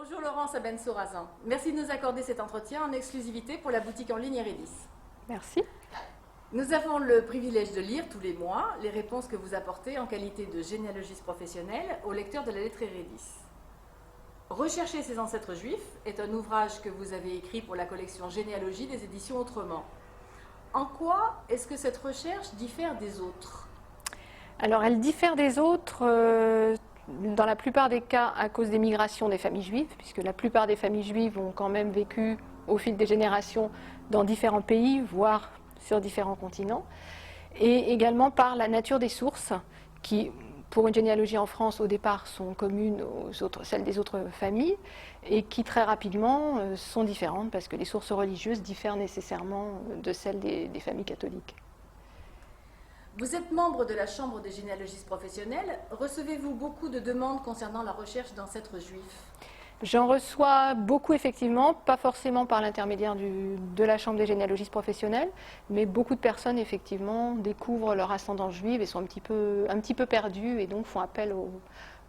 Bonjour Laurence Abensorazan. Merci de nous accorder cet entretien en exclusivité pour la boutique en ligne Eredis. Merci. Nous avons le privilège de lire tous les mois les réponses que vous apportez en qualité de généalogiste professionnel aux lecteurs de la lettre Eredis. Rechercher ses ancêtres juifs est un ouvrage que vous avez écrit pour la collection Généalogie des éditions Autrement. En quoi est-ce que cette recherche diffère des autres ? Alors, elle diffère des autres dans la plupart des cas à cause des migrations des familles juives, puisque la plupart des familles juives ont quand même vécu au fil des générations dans différents pays, voire sur différents continents, et également par la nature des sources qui, pour une généalogie en France, au départ, sont communes aux autres, celles des autres familles, et qui très rapidement sont différentes parce que les sources religieuses diffèrent nécessairement de celles des familles catholiques. Vous êtes membre de la Chambre des généalogistes professionnels. Recevez-vous beaucoup de demandes concernant la recherche d'ancêtres juifs ? J'en reçois beaucoup effectivement, pas forcément par l'intermédiaire de la Chambre des généalogistes professionnels, mais beaucoup de personnes effectivement découvrent leur ascendance juive et sont un petit peu perdues et donc font appel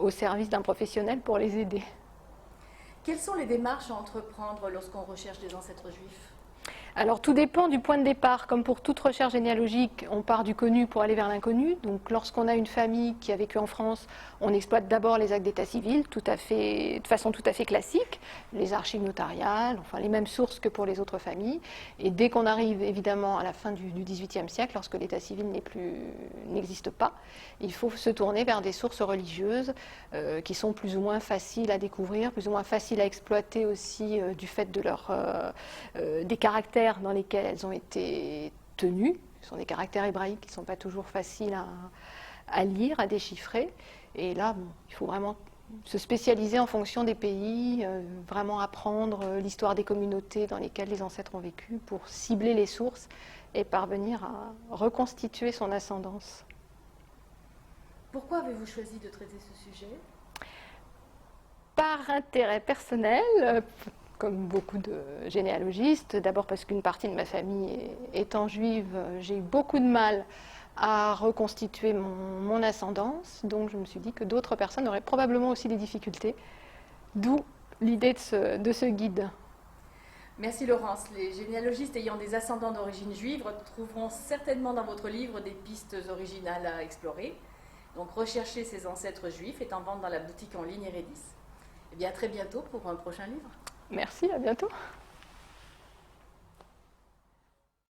au service d'un professionnel pour les aider. Quelles sont les démarches à entreprendre lorsqu'on recherche des ancêtres juifs ? Alors tout dépend du point de départ. Comme pour toute recherche généalogique, on part du connu pour aller vers l'inconnu. Donc lorsqu'on a une famille qui a vécu en France, on exploite d'abord les actes d'état civil, de façon tout à fait classique, les archives notariales, enfin les mêmes sources que pour les autres familles. Et dès qu'on arrive évidemment à la fin du XVIIIe siècle, lorsque l'état civil n'existe pas, il faut se tourner vers des sources religieuses qui sont plus ou moins faciles à découvrir, plus ou moins faciles à exploiter aussi du fait de des caractères dans lesquels elles ont été tenues. Ce sont des caractères hébraïques qui ne sont pas toujours faciles à lire, à déchiffrer. Et là, il faut vraiment se spécialiser en fonction des pays, vraiment apprendre l'histoire des communautés dans lesquelles les ancêtres ont vécu pour cibler les sources et parvenir à reconstituer son ascendance. Pourquoi avez-vous choisi de traiter ce sujet ? Par intérêt personnel, comme beaucoup de généalogistes, d'abord parce qu'une partie de ma famille étant juive, j'ai eu beaucoup de mal à reconstituer mon ascendance, donc je me suis dit que d'autres personnes auraient probablement aussi des difficultés, d'où l'idée de ce guide. Merci Laurence. Les généalogistes ayant des ascendants d'origine juive trouveront certainement dans votre livre des pistes originales à explorer. Donc rechercher ses ancêtres juifs est en vente dans la boutique en ligne Eredis. Et bien à très bientôt pour un prochain livre. Merci, à bientôt.